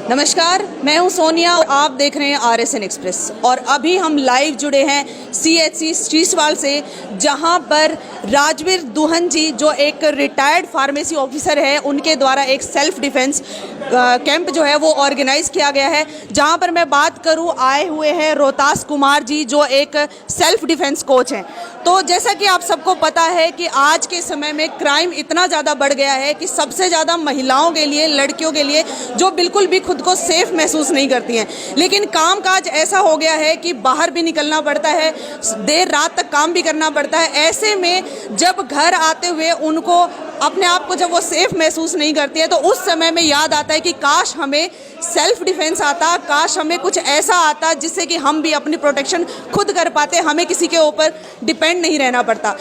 नमस्कार, मैं हूं सोनिया और आप देख रहे हैं RSN एक्सप्रेस। और अभी हम लाइव जुड़े हैं CHC शीशवाल से, जहां पर राजवीर दुहन जी जो एक रिटायर्ड फार्मेसी ऑफिसर है, उनके द्वारा एक सेल्फ डिफेंस कैंप जो है वो ऑर्गेनाइज किया गया है। जहां पर मैं बात करूं, आए हुए हैं रोहतास कुमार जी जो एक सेल्फ डिफेंस कोच हैं। तो जैसा कि आप सबको पता है कि आज के समय में क्राइम इतना ज़्यादा बढ़ गया है कि सबसे ज़्यादा महिलाओं के लिए, लड़कियों के लिए, जो बिल्कुल भी खुद को सेफ महसूस नहीं करती हैं। लेकिन कामकाज ऐसा हो गया है कि बाहर भी निकलना पड़ता है, देर रात तक काम भी करना पड़ता है। ऐसे में जब घर आते हुए उनको अपने आप को जब वो सेफ महसूस नहीं करती है, तो उस समय में याद आता है कि काश हमें सेल्फ डिफेंस आता, काश हमें कुछ ऐसा आता जिससे कि हम भी अपनी प्रोटेक्शन खुद कर पाते, हमें किसी के ऊपर डिपेंड नहीं रहना पड़ता।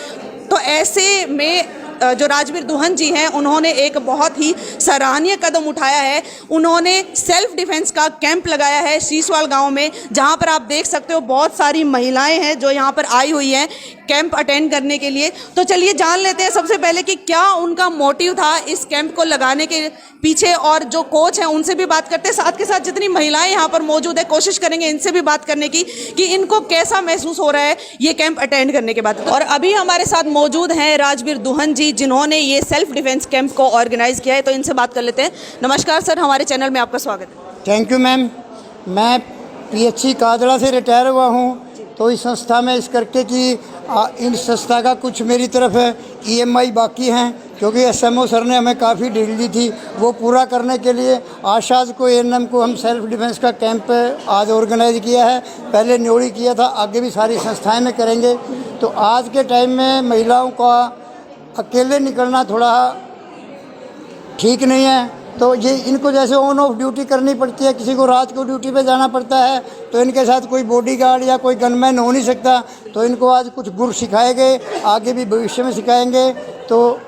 तो ऐसे में जो राजवीर दुहन जी हैं, उन्होंने एक बहुत ही सराहनीय कदम उठाया है। उन्होंने सेल्फ डिफेंस का कैंप लगाया है शीशवाल गांव में, जहां पर आप देख सकते हो बहुत सारी महिलाएं हैं जो यहां पर आई हुई हैं कैंप अटेंड करने के लिए। तो चलिए जान लेते हैं सबसे पहले कि क्या उनका मोटिव था इस कैंप को लगाने के पीछे, और जो कोच हैं उनसे भी बात करते हैं। साथ के साथ जितनी महिलाएं यहाँ पर मौजूद है, कोशिश करेंगे इनसे भी बात करने की कि इनको कैसा महसूस हो रहा है ये कैंप अटेंड करने के बाद। और अभी हमारे साथ मौजूद हैं राजवीर दुहन जी, जिन्होंने ये सेल्फ डिफेंस कैंप को ऑर्गेनाइज किया है। तो इनसे बात कर लेते हैं। नमस्कार सर, हमारे चैनल में आपका स्वागत है। Thank you ma'am. मैं PHC कादड़ा से रिटायर हुआ हूँ, तो इस संस्था में इस करके कि इन संस्था का कुछ मेरी तरफ EMI बाकी हैं, क्योंकि SMO सर ने हमें काफ़ी डील दी थी, वो पूरा करने के लिए आशाज को, ANM को हम सेल्फ डिफेंस का कैंप आज ऑर्गेनाइज किया है। पहले न्योड़ी किया था, आगे भी सारी संस्थाएं में करेंगे। तो आज के टाइम में महिलाओं का अकेले निकलना थोड़ा ठीक नहीं है, तो ये इनको जैसे ऑन ऑफ ड्यूटी करनी पड़ती है, किसी को रात को ड्यूटी पे जाना पड़ता है, तो इनके साथ कोई बॉडीगार्ड या कोई गनमैन हो नहीं सकता। तो इनको आज कुछ गुर सिखाए गए, आगे भी भविष्य में सिखाएंगे। तो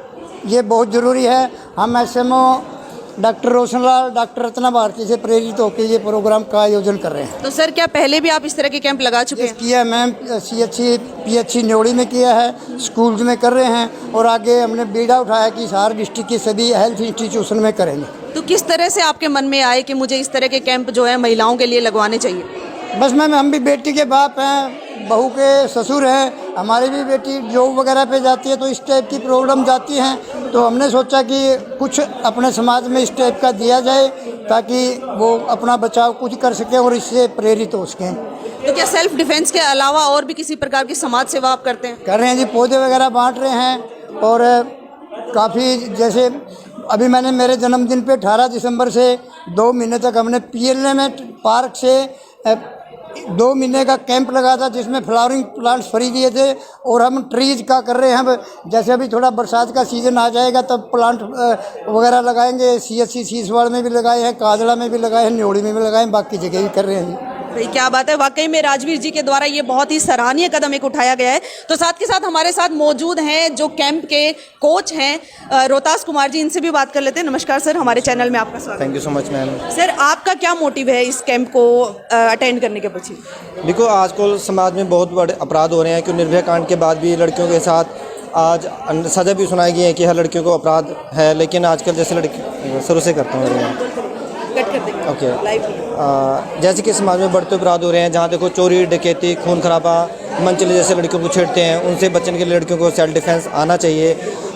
ये बहुत ज़रूरी है। हम SMO doctor Roshanlal, doctor Ratna Bharti से प्रेरित होकर ये प्रोग्राम का आयोजन कर रहे हैं। तो सर, क्या पहले भी आप इस तरह के कैंप लगा चुके हैं? किया है मैम, PHC न्योड़ी में किया है, स्कूल्स में कर रहे हैं, और आगे हमने बीड़ा उठाया कि सारे डिस्ट्रिक्ट के सभी हेल्थ इंस्टीट्यूशन में करेंगे। तो किस तरह से आपके मन में आए कि मुझे इस तरह के कैंप जो है महिलाओं के लिए लगवाने चाहिए? बस मैम, हम भी बेटी के बाप हैं, बहू के ससुर हैं, हमारी भी बेटी जॉब वगैरह पे जाती है, तो इस टाइप की प्रॉब्लम जाती हैं। तो हमने सोचा कि कुछ अपने समाज में इस टाइप का दिया जाए, ताकि वो अपना बचाव कुछ कर सके और इससे प्रेरित हो सकें। तो क्या सेल्फ डिफेंस के अलावा और भी किसी प्रकार की समाज सेवा आप करते हैं? कर रहे हैं जी, पौधे वगैरह बांट रहे हैं, और काफ़ी जैसे अभी मैंने मेरे जन्मदिन पे 18 दिसंबर से 2 महीने तक हमने PLA में पार्क से 2 महीने का कैंप लगा था, जिसमें फ्लावरिंग प्लांट्स फ्री दिए थे। और हम ट्रीज का कर रहे हैं, जैसे अभी थोड़ा बरसात का सीज़न आ जाएगा तब प्लांट वगैरह लगाएंगे। CHC शीशवाड़ में भी लगाए हैं, कादड़ा में भी लगाए हैं, न्योड़ी में भी लगाए हैं, बाकी जगह भी कर रहे हैं। भाई क्या बात है, वाकई में राजवीर जी के द्वारा ये बहुत ही सराहनीय कदम एक उठाया गया है। तो साथ के साथ हमारे साथ मौजूद हैं जो कैंप के कोच हैं रोहतास कुमार जी, इनसे भी बात कर लेते हैं। नमस्कार सर, हमारे चैनल में आपका स्वागत है। Thank you so much ma'am. Sir, आपका क्या मोटिव है इस कैंप को अटेंड करने के पीछे? देखो, आजकल समाज में बहुत बड़े अपराध हो रहे हैं कि निर्भया कांड के बाद भी लड़कियों के साथ आज सजा भी सुनाई गई है कि हर लड़कियों को अपराध है, लेकिन आजकल जैसे लड़की शुरू से करते हैं ओके जैसे कि समाज में बढ़ते अपराध हो रहे हैं, जहाँ देखो चोरी, डकैती, खून खराबा, मनचले जैसे लड़कियों को छेड़ते हैं, उनसे बचने के लिए लड़कियों को सेल्फ डिफेंस आना चाहिए।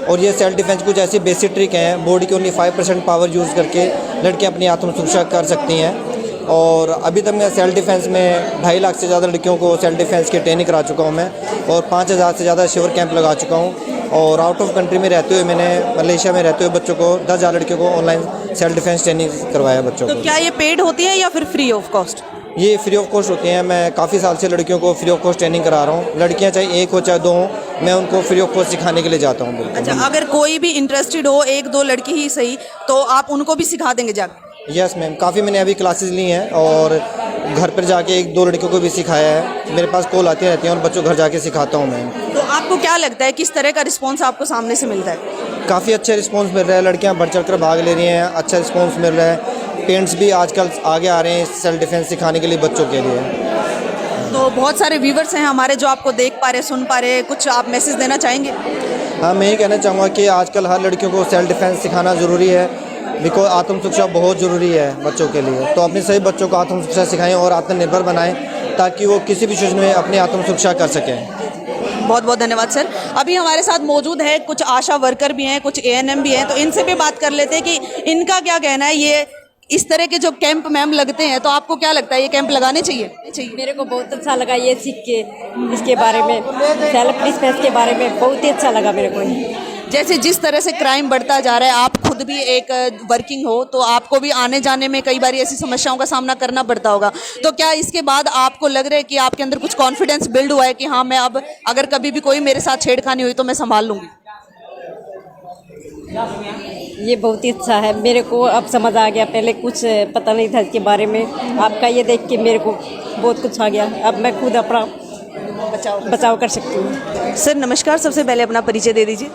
और ये सेल्फ डिफेंस कुछ ऐसी बेसिक ट्रिक हैं, बॉडी की ओनली 5% पावर यूज़ करके लड़कियाँ अपनी आत्म सुरक्षा कर सकती हैं। और अभी तक मैं सेल्फ डिफेंस में 2.5 लाख से ज़्यादा लड़कियों को सेल्फ डिफेंस की ट्रेनिंग करा चुका हूँ मैं, और 5000 से ज़्यादा शिविर कैंप लगा चुका हूँ। और आउट ऑफ कंट्री में रहते हुए मैंने मलेशिया में रहते हुए बच्चों को 10,000 लड़कियों को ऑनलाइन सेल्फ डिफेंस ट्रेनिंग करवाया बच्चों को। तो क्या ये पेड होती है या फिर फ्री ऑफ कॉस्ट? ये फ्री ऑफ कॉस्ट होती हैं। मैं काफ़ी साल से लड़कियों को फ्री ऑफ कॉस्ट ट्रेनिंग करा रहा हूँ। लड़कियाँ चाहे 1 हो चाहे 2 हो, मैं उनको फ्री ऑफ कॉस्ट सिखाने के लिए जाता हूँ। बिल्कुल। अच्छा, अगर कोई भी इंटरेस्टेड हो, 1-2 लड़की ही सही, तो आप उनको भी सिखा देंगे जाकर? यस मैम, काफ़ी मैंने अभी क्लासेस ली हैं और घर पर जाके 1-2 लड़कियों को भी सिखाया है। मेरे पास कॉल आती रहती हैं और बच्चों घर जाके सिखाता हूँ मैं। तो आपको क्या लगता है किस तरह का रिस्पॉन्स आपको सामने से मिलता है? काफ़ी अच्छा रिस्पॉन्स मिल रहा है, लड़कियाँ बढ़ चढ़ कर भाग ले रही हैं, अच्छा रिस्पॉन्स मिल रहा है। पेरेंट्स भी आजकल आगे आ रहे हैं सेल्फ डिफेंस सिखाने के लिए बच्चों के लिए। तो बहुत सारे व्यूवर्स हैं हमारे जो आपको देख पा रहे, सुन पा रहे, कुछ आप मैसेज देना चाहेंगे? हाँ, मैं ये कहना चाहूँगा कि आजकल हर लड़कियों को सेल्फ डिफेंस सिखाना ज़रूरी है। बिकॉज आत्म शिक्षा बहुत ज़रूरी है बच्चों के लिए। तो अपने सभी बच्चों को आत्म शिक्षा सिखाएं और आत्मनिर्भर बनाएं ताकि वो किसी भी सिचुएशन में अपनी आत्म शिक्षा कर सकें। बहुत बहुत धन्यवाद सर। अभी हमारे साथ मौजूद है कुछ आशा वर्कर भी हैं, कुछ एएनएम भी हैं, तो इनसे भी बात कर लेते हैं कि इनका क्या कहना है। ये इस तरह के जो कैंप मैम लगते हैं, तो आपको क्या लगता है ये कैंप लगाने चाहिए? मेरे को बहुत अच्छा लगा ये सीख के, इसके बारे में, सेल्फ डिफेंस के बारे में बहुत ही अच्छा लगा मेरे को। जैसे जिस तरह से क्राइम बढ़ता जा रहा है, आप खुद भी एक वर्किंग हो, तो आपको भी आने जाने में कई बार ऐसी समस्याओं का सामना करना पड़ता होगा। तो क्या इसके बाद आपको लग रहा है कि आपके अंदर कुछ कॉन्फिडेंस बिल्ड हुआ है कि हाँ, मैं अब अगर कभी भी कोई मेरे साथ छेड़खानी हुई तो मैं संभाल लूँगी? ये बहुत ही अच्छा है, मेरे को अब समझ आ गया, पहले कुछ पता नहीं था इसके बारे में। आपका ये देख के मेरे को बहुत कुछ आ गया, अब मैं खुद अपना बचाव कर सकती हूँ। सर नमस्कार, सबसे पहले अपना परिचय दे दीजिए।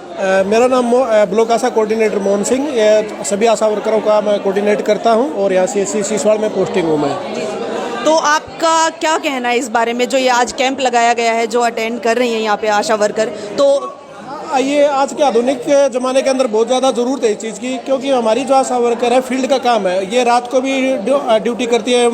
मेरा नाम ब्लॉक आशा कोऑर्डिनेटर मोहन सिंह, ये सभी आशा वर्करों का मैं कोऑर्डिनेट करता हूँ और यहाँ CHC सीसवाड़ में पोस्टिंग हूँ मैं। तो आपका क्या कहना है इस बारे में, जो ये आज कैंप लगाया गया है, जो अटेंड कर रही हैं यहाँ पे आशा वर्कर? तो ये आज के आधुनिक ज़माने के अंदर बहुत ज़्यादा ज़रूरत है इस चीज़ की, क्योंकि हमारी जो आशा वर्कर है फील्ड का काम है, ये रात को भी ड्यूटी करती है,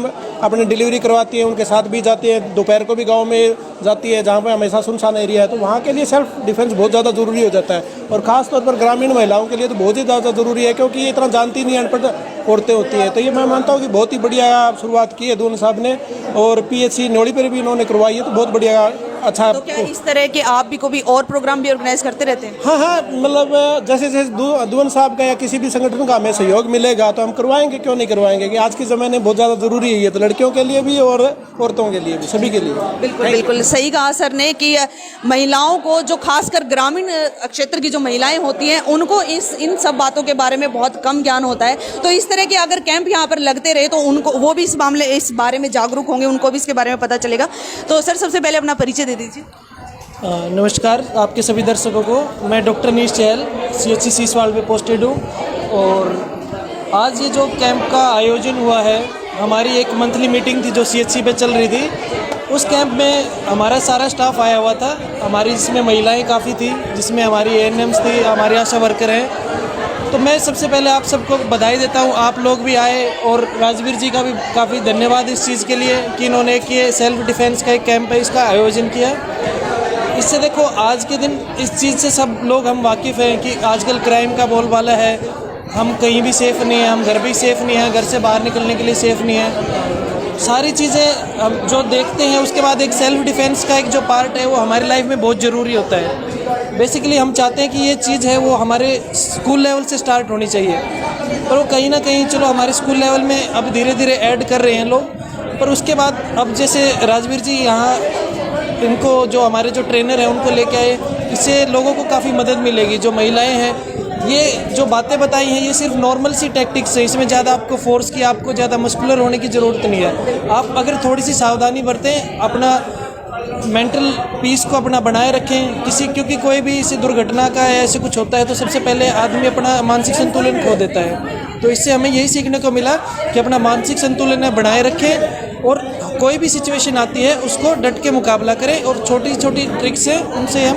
अपनी डिलीवरी करवाती है, उनके साथ भी जाती है, दोपहर को भी गांव में जाती है जहां पे हमेशा सुनसान एरिया है। तो वहां के लिए सेल्फ डिफेंस बहुत ज़्यादा ज़रूरी हो जाता है, और ख़ास तौर पर ग्रामीण महिलाओं के लिए तो बहुत ही ज़्यादा ज़रूरी है, क्योंकि ये इतना जानती नहीं, अनपढ़ औरतें होती है। तो ये मैं मानता हूँ कि बहुत ही बढ़िया शुरुआत की है दून साहब ने, और PHC न्योड़ी पर भी इन्होंने करवाई है, तो बहुत बढ़िया अच्छा। तो क्या इस तरह के आप भी कभी और प्रोग्राम भी ऑर्गेनाइज करते रहते हैं? हाँ, मतलब जैसे जैसे दुवन साहब का या किसी भी संगठन का हमें सहयोग मिलेगा तो हम करवाएंगे, क्यों नहीं करवाएंगे, कि आज के ज़माने में बहुत ज़्यादा ज़रूरी है ये, तो लड़कियों के लिए भी और औरतों के लिए भी, सभी के लिए। बिल्कुल बिल्कुल सही कहा सर ने कि महिलाओं को, जो खासकर ग्रामीण क्षेत्र की जो महिलाएं होती हैं, उनको इन सब बातों के बारे में बहुत कम ज्ञान होता है। तो इस तरह के अगर कैंप यहाँ पर लगते रहे तो उनको, वो भी इस बारे में जागरूक होंगे, उनको भी इसके बारे में पता चलेगा। तो सर सबसे पहले अपना परिचय दे दीजिए। नमस्कार आपके सभी दर्शकों को, मैं डॉक्टर नीश चहल CHC सीसवाड़ में पोस्टेड हूँ। और आज ये जो कैंप का आयोजन हुआ है, हमारी एक मंथली मीटिंग थी जो CHC पे चल रही थी, उस कैंप में हमारा सारा स्टाफ आया हुआ था। हमारी जिसमें महिलाएं काफ़ी थी, जिसमें हमारी ANMs थी, हमारी आशा वर्कर हैं। तो मैं सबसे पहले आप सबको बधाई देता हूँ, आप लोग भी आए, और राजवीर जी का भी काफ़ी धन्यवाद इस चीज़ के लिए कि इन्होंने एक ये सेल्फ डिफेंस का एक कैंप है, इसका आयोजन किया। इससे देखो आज के दिन इस चीज़ से सब लोग हम वाकिफ़ हैं कि आजकल क्राइम का बोलबाला है, हम कहीं भी सेफ़ नहीं हैं, हम घर भी सेफ़ नहीं हैं, घर से बाहर निकलने के लिए सेफ़ नहीं है। सारी चीज़ें हम जो देखते हैं, उसके बाद एक सेल्फ डिफेंस का एक जो पार्ट है वो हमारी लाइफ में बहुत ज़रूरी होता है। बेसिकली हम चाहते हैं कि ये चीज़ है वो हमारे स्कूल लेवल से स्टार्ट होनी चाहिए, पर वो कहीं ना कहीं चलो हमारे स्कूल लेवल में अब धीरे धीरे ऐड कर रहे हैं लोग, पर उसके बाद अब जैसे राजवीर जी यहाँ इनको जो हमारे जो ट्रेनर हैं उनको लेके आए, इससे लोगों को काफ़ी मदद मिलेगी। जो महिलाएं हैं, ये जो बातें बताई हैं ये सिर्फ नॉर्मल सी टैक्टिक्स है, इसमें ज़्यादा आपको फोर्स की, आपको ज़्यादा मस्कुलर होने की ज़रूरत नहीं है। आप अगर थोड़ी सी सावधानी बरतें, अपना मेंटल पीस को अपना बनाए रखें, क्योंकि कोई भी इसी दुर्घटना का ऐसे कुछ होता है तो सबसे पहले आदमी अपना मानसिक संतुलन खो देता है। तो इससे हमें यही सीखने को मिला कि अपना मानसिक संतुलन बनाए रखें, और कोई भी सिचुएशन आती है उसको डट के मुकाबला करें, और छोटी छोटी ट्रिक्स हैं उनसे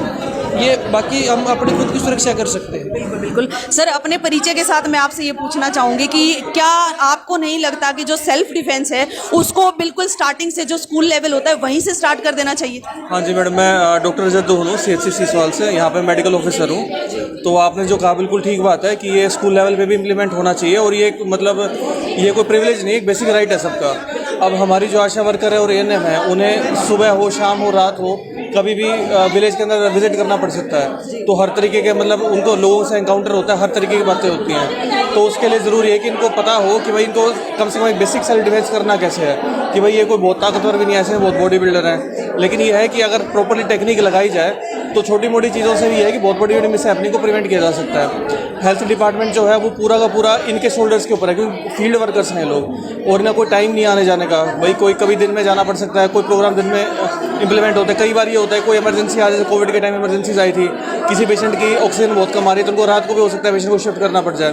बाकी हम अपनी खुद की सुरक्षा कर सकते हैं। बिल्कुल बिल्कुल सर, अपने परिचय के साथ मैं आपसे ये पूछना चाहूँगी कि क्या आपको नहीं लगता कि जो सेल्फ डिफेंस है उसको बिल्कुल स्टार्टिंग से जो स्कूल लेवल होता है वहीं से स्टार्ट कर देना चाहिए? हाँ जी मैडम, मैं डॉक्टर जद्दू हूँ, CHC सीसवाड़ से, यहाँ पे मेडिकल ऑफिसर हूँ। तो आपने जो कहा बिल्कुल ठीक बात है कि ये स्कूल लेवल पे भी इम्प्लीमेंट होना चाहिए, और ये मतलब ये कोई प्रिविलेज नहीं, एक बेसिक राइट है सबका। अब हमारी जो आशा वर्कर है और ANM है, उन्हें सुबह हो, शाम हो, रात हो, कभी भी विलेज के अंदर विजिट करना पड़ सकता है। तो हर तरीके के मतलब उनको लोगों से एनकाउंटर होता है, हर तरीके की बातें होती हैं। तो उसके लिए ज़रूरी है कि इनको पता हो कि भाई इनको कम से कम एक बेसिक सेल्फ डिफेंस करना कैसे है, कि भाई ये कोई बहुत ताकतवर भी नहीं, ऐसे बहुत बॉडी बिल्डर हैं, लेकिन ये है कि अगर प्रॉपरली टेक्निक लगाई जाए तो छोटी मोटी चीज़ों से भी है कि बहुत बड़ी बड़ी मिसहैपनिंग को प्रिवेंट किया जा सकता है। हेल्थ डिपार्टमेंट जो है वो पूरा का पूरा इनके शोल्डर्स के ऊपर है, क्योंकि फील्ड वर्कर्स हैं लोग, और इन्हें कोई टाइम नहीं आने जाने का। भाई कोई कभी दिन में जाना पड़ सकता है, कोई प्रोग्राम दिन में इंप्लीमेंट होता है, कई बार ये होता है कोई इमरजेंसी आ जाए, कोविड के टाइम इमरजेंसीज आई थी, किसी पेशेंट की ऑक्सीजन बहुत कम आ रही है तो उनको रात को भी हो सकता है पेशेंट को शिफ्ट करना पड़ जाए।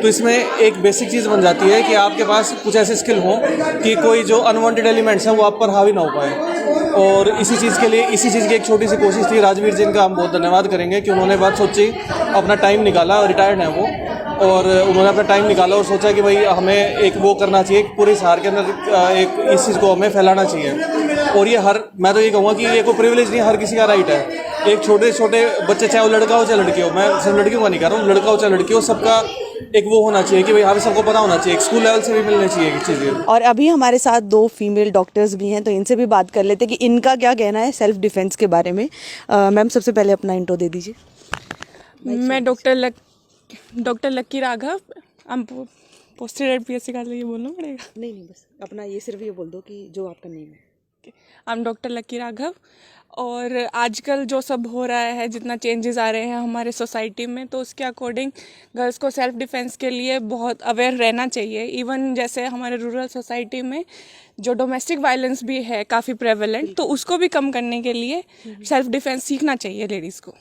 तो इसमें एक बेसिक चीज़ बन जाती है कि आपके पास कुछ ऐसे स्किल हों कि कोई जो अनवांटेड एलिमेंट्स हैं वो आप पर हावी ना हो पाए। और इसी चीज़ के लिए, इसी चीज़ की एक छोटी सी कोशिश थी राजवीर जी, इनका हम बहुत धन्यवाद करेंगे कि उन्होंने बात सोची, अपना टाइम निकाला, रिटायर्ड हैं वो, और उन्होंने अपना टाइम निकाला और सोचा कि भाई हमें एक वो करना चाहिए, पूरे शहर के अंदर एक इस चीज़ को हमें फैलाना चाहिए। और ये मैं तो ये कहूँगा कि ये कोई प्रिविलेज नहीं, हर किसी का राइट है। एक छोटे छोटे बच्चे, चाहे वो लड़का हो चाहे लड़की हो, मैं सिर्फ लड़कियों का नहीं कह रहा हूँ, लड़का हो चाहे लड़की हो, सबका एक वो होना चाहिए कि भाई हमें सबको पता होना चाहिए, स्कूल लेवल से भी मिलनी चाहिए चीज़ें। और अभी हमारे साथ 2 फीमेल डॉक्टर्स भी हैं, तो इनसे भी बात कर लेते हैं कि इनका क्या कहना है सेल्फ डिफेंस के बारे में। मैम, सबसे पहले अपना इंट्रो दे दीजिए। मैं डॉक्टर लक्की राघव, हम पोस्टेड एट PHC का, ये बोलना पड़ेगा? नहीं, बस अपना ये सिर्फ ये बोल दो कि जो आपका नेम है। हम डॉक्टर लक्की राघव। और आजकल जो सब हो रहा है, जितना चेंजेस आ रहे हैं हमारे सोसाइटी में, तो उसके अकॉर्डिंग गर्ल्स को सेल्फ डिफेंस के लिए बहुत अवेयर रहना चाहिए। इवन जैसे हमारे रूरल सोसाइटी में जो डोमेस्टिक वायलेंस भी है काफ़ी प्रेवलेंट, तो उसको भी कम करने के लिए सेल्फ डिफेंस सीखना चाहिए लेडीज़ को।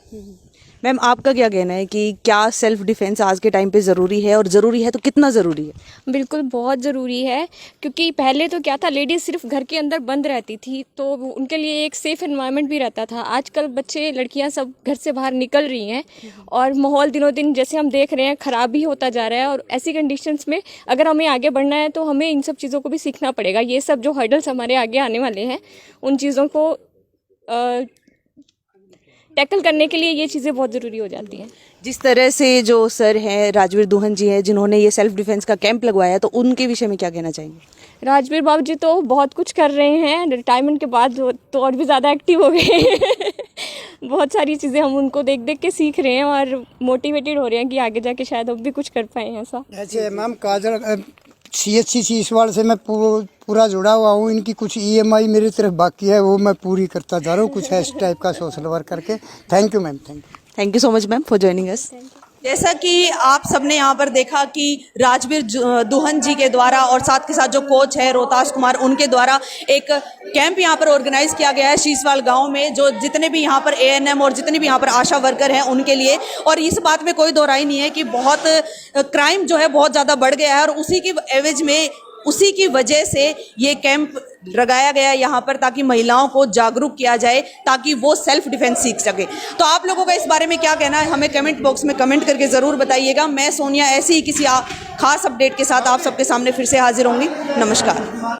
मैम, आपका क्या कहना है कि क्या सेल्फ डिफेंस आज के टाइम पे ज़रूरी है, और ज़रूरी है तो कितना ज़रूरी है? बिल्कुल बहुत ज़रूरी है, क्योंकि पहले तो क्या था, लेडीज़ सिर्फ घर के अंदर बंद रहती थी, तो उनके लिए एक सेफ़ एनवायरनमेंट भी रहता था। आजकल बच्चे लड़कियां सब घर से बाहर निकल रही हैं और माहौल दिनों दिन जैसे हम देख रहे हैं ख़राब ही होता जा रहा है। और ऐसी कंडीशंस में अगर हमें आगे बढ़ना है तो हमें इन सब चीज़ों को भी सीखना पड़ेगा। ये सब जो हर्डल्स हमारे आगे आने वाले हैं, उन चीज़ों को टैकल करने के लिए ये चीज़ें बहुत ज़रूरी हो जाती हैं। जिस तरह से जो सर हैं राजवीर दुहन जी हैं, जिन्होंने ये सेल्फ डिफेंस का कैंप लगवाया, तो उनके विषय में क्या कहना चाहेंगे? राजवीर बाबू जी तो बहुत कुछ कर रहे हैं, रिटायरमेंट के बाद तो और भी ज़्यादा एक्टिव हो गए बहुत सारी चीज़ें हम उनको देख देख के सीख रहे हैं और मोटिवेटेड हो रहे हैं कि आगे जाके शायद अब भी कुछ कर पाएँ ऐसा। ऐसे मैम, काजल CHC सीसवाल से मैं पूरा जुड़ा हुआ हूँ। इनकी कुछ EMI मेरी तरफ बाकी है, वो मैं पूरी करता जा रहा हूँ, कुछ है इस टाइप का सोशल वर्क करके। Thank you ma'am, thank you so much ma'am for joining us. जैसा कि आप सबने यहाँ पर देखा कि राजवीर दुहन जी के द्वारा और साथ के साथ जो कोच है रोहतास कुमार, उनके द्वारा एक कैंप यहाँ पर ऑर्गेनाइज किया गया है शीसवाल गांव में, जो जितने भी यहाँ पर ANM और जितने भी यहाँ पर आशा वर्कर हैं उनके लिए। और इस बात में कोई दो राय नहीं है कि बहुत क्राइम जो है बहुत ज़्यादा बढ़ गया है, और उसी की एवज में, उसी की वजह से ये कैंप लगाया गया यहाँ पर, ताकि महिलाओं को जागरूक किया जाए, ताकि वो सेल्फ डिफेंस सीख सके। तो आप लोगों का इस बारे में क्या कहना है, हमें कमेंट बॉक्स में कमेंट करके ज़रूर बताइएगा। मैं सोनिया ऐसी ही किसी खास अपडेट के साथ आप सबके सामने फिर से हाजिर होंगी। नमस्कार।